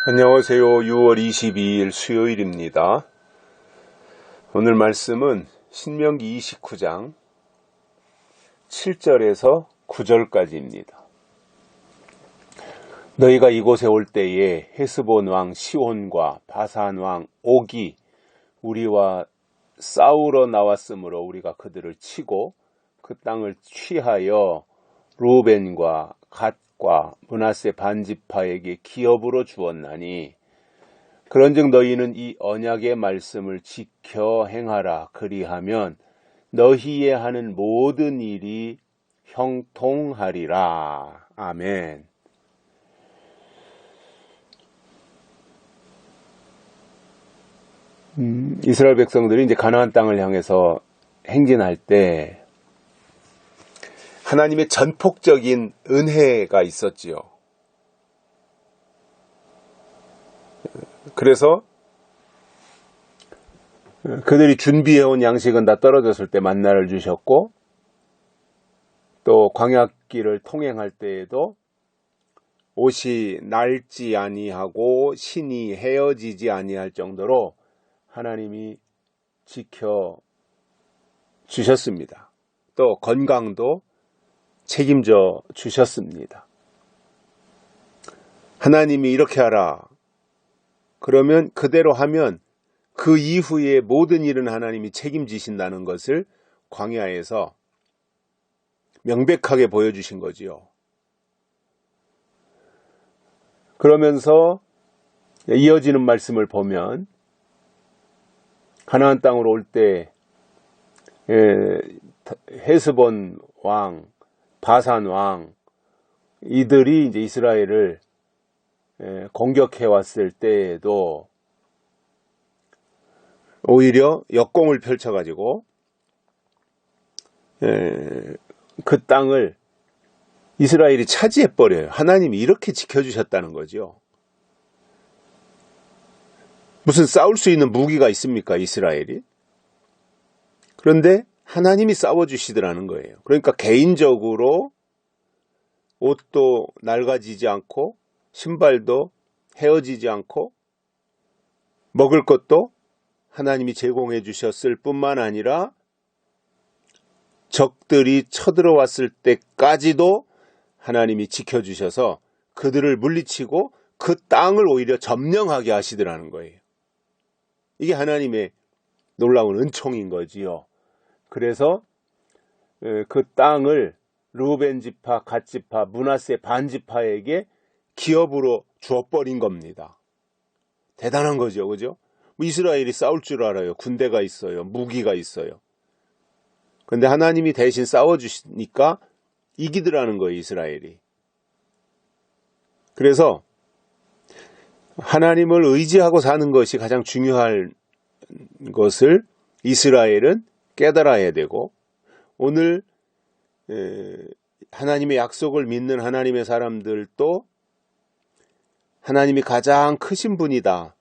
안녕하세요. 6월 22일 수요일입니다. 오늘 말씀은 신명기 29장 7절에서 9절까지입니다. 너희가 이곳에 올 때에 헤스본 왕 시온과 바산 왕 옥이 우리와 싸우러 나왔으므로 우리가 그들을 치고 그 땅을 취하여 루벤과 갓과 므낫세 반지파에게 기업으로 주었나니 그런즉 너희는 이 언약의 말씀을 지켜 행하라. 그리하면 너희의 하는 모든 일이 형통하리라. 아멘. 이스라엘 백성들이 이제 가나안 땅을 향해서 행진할 때 하나님의 전폭적인 은혜가 있었지요. 그래서 그들이 준비해온 양식은 다 떨어졌을 때 만나를 주셨고, 또 광야길을 통행할 때에도 옷이 낡지 아니하고 신이 헤어지지 아니할 정도로 하나님이 지켜 주셨습니다. 또 건강도 책임져 주셨습니다. 하나님이 이렇게 하라. 그러면 그대로 하면 그 이후에 모든 일은 하나님이 책임지신다는 것을 광야에서 명백하게 보여주신 거지요. 그러면서 이어지는 말씀을 보면 가나안 땅으로 올 때 헤스본 왕, 바산 왕 이들이 이제 이스라엘을 공격해 왔을 때에도 오히려 역공을 펼쳐가지고 그 땅을 이스라엘이 차지해버려요. 하나님이 이렇게 지켜주셨다는 거죠. 무슨 싸울 수 있는 무기가 있습니까, 이스라엘이? 그런데 하나님이 싸워주시더라는 거예요. 그러니까 개인적으로 옷도 낡아지지 않고 신발도 헤어지지 않고 먹을 것도 하나님이 제공해 주셨을 뿐만 아니라 적들이 쳐들어왔을 때까지도 하나님이 지켜주셔서 그들을 물리치고 그 땅을 오히려 점령하게 하시더라는 거예요. 이게 하나님의 놀라운 은총인 거지요. 그래서 그 땅을 루벤 지파, 갓 지파, 므낫세 반지파에게 기업으로 주어버린 겁니다. 대단한 거죠, 그죠? 이스라엘이 싸울 줄 알아요. 군대가 있어요. 무기가 있어요. 그런데 하나님이 대신 싸워주시니까 이기더라는 거예요, 이스라엘이. 그래서 하나님을 의지하고 사는 것이 가장 중요한 것을 이스라엘은 깨달아야 되고, 오늘 하나님의 약속을 믿는 하나님의 사람들도 하나님이 가장 크신 분이다.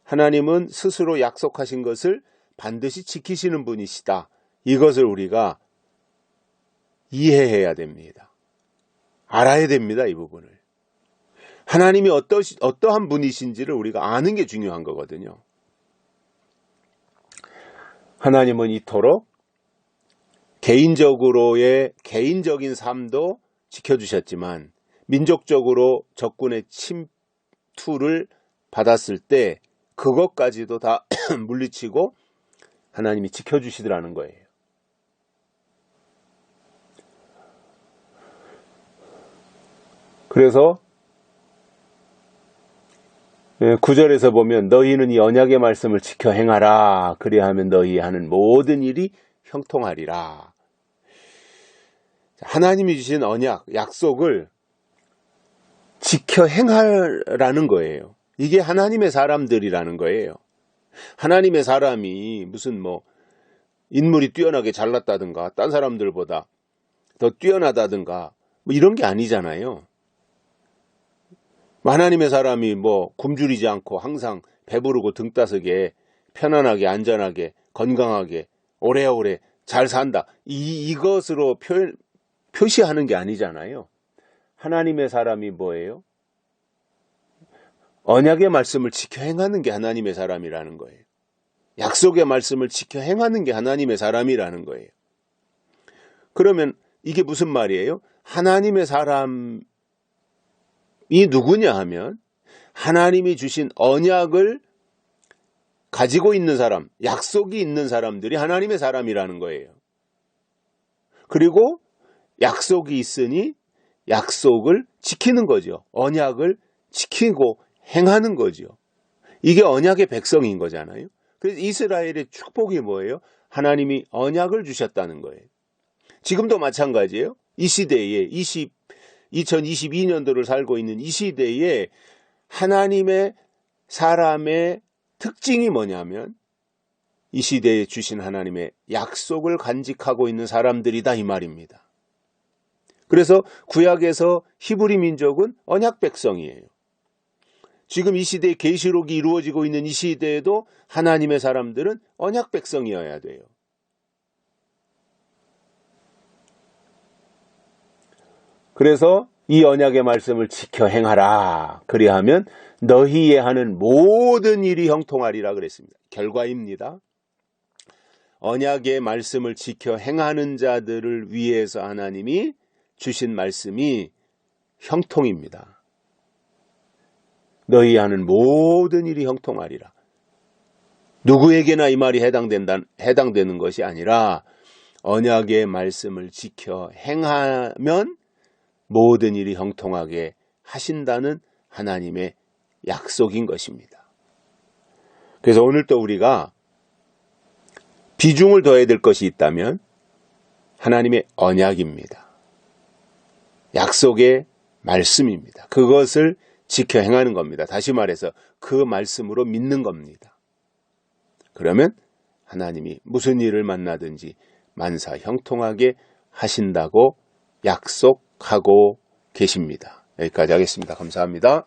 하나님은 스스로 약속하신 것을 반드시 지키시는 분이시다. 이것을 우리가 이해해야 됩니다. 알아야 됩니다, 이 부분을. 하나님이 어떠한 분이신지를 우리가 아는 게 중요한 거거든요. 하나님은 이토록 개인적으로의 개인적인 삶도 지켜주셨지만 민족적으로 적군의 침투를 받았을 때 그것까지도 다 물리치고 하나님이 지켜주시더라는 거예요. 그래서 9절에서 보면 너희는 이 언약의 말씀을 지켜 행하라. 그리하면 너희 하는 모든 일이 형통하리라. 하나님이 주신 언약, 약속을 지켜 행하라는 거예요. 이게 하나님의 사람들이라는 거예요. 하나님의 사람이 무슨 인물이 뛰어나게 잘났다든가 딴 사람들보다 더 뛰어나다든가 이런 게 아니잖아요. 하나님의 사람이 굶주리지 않고 항상 배부르고 등 따스게 편안하게 안전하게 건강하게 오래오래 잘 산다. 이것으로 표시하는 게 아니잖아요. 하나님의 사람이 뭐예요? 언약의 말씀을 지켜 행하는 게 하나님의 사람이라는 거예요. 약속의 말씀을 지켜 행하는 게 하나님의 사람이라는 거예요. 그러면 이게 무슨 말이에요? 하나님의 사람이 누구냐 하면 하나님이 주신 언약을 가지고 있는 사람, 약속이 있는 사람들이 하나님의 사람이라는 거예요. 그리고 약속이 있으니 약속을 지키는 거죠. 언약을 지키고 행하는 거죠. 이게 언약의 백성인 거잖아요. 그래서 이스라엘의 축복이 뭐예요? 하나님이 언약을 주셨다는 거예요. 지금도 마찬가지예요. 이 시대에 2022년도를 살고 있는 이 시대에 하나님의 사람의 특징이 뭐냐면 이 시대에 주신 하나님의 약속을 간직하고 있는 사람들이다 이 말입니다. 그래서 구약에서 히브리 민족은 언약 백성이에요. 지금 이 시대에 계시록이 이루어지고 있는 이 시대에도 하나님의 사람들은 언약 백성이어야 돼요. 그래서 이 언약의 말씀을 지켜 행하라. 그리하면 너희의 하는 모든 일이 형통하리라 그랬습니다. 결과입니다. 언약의 말씀을 지켜 행하는 자들을 위해서 하나님이 주신 말씀이 형통입니다. 너희 하는 모든 일이 형통하리라. 누구에게나 이 말이 해당되는 것이 아니라 언약의 말씀을 지켜 행하면 모든 일이 형통하게 하신다는 하나님의 약속인 것입니다. 그래서 오늘 또 우리가 비중을 둬야 될 것이 있다면 하나님의 언약입니다. 약속의 말씀입니다. 그것을 지켜 행하는 겁니다. 다시 말해서 그 말씀으로 믿는 겁니다. 그러면 하나님이 무슨 일을 만나든지 만사 형통하게 하신다고 약속하고 계십니다. 여기까지 하겠습니다. 감사합니다.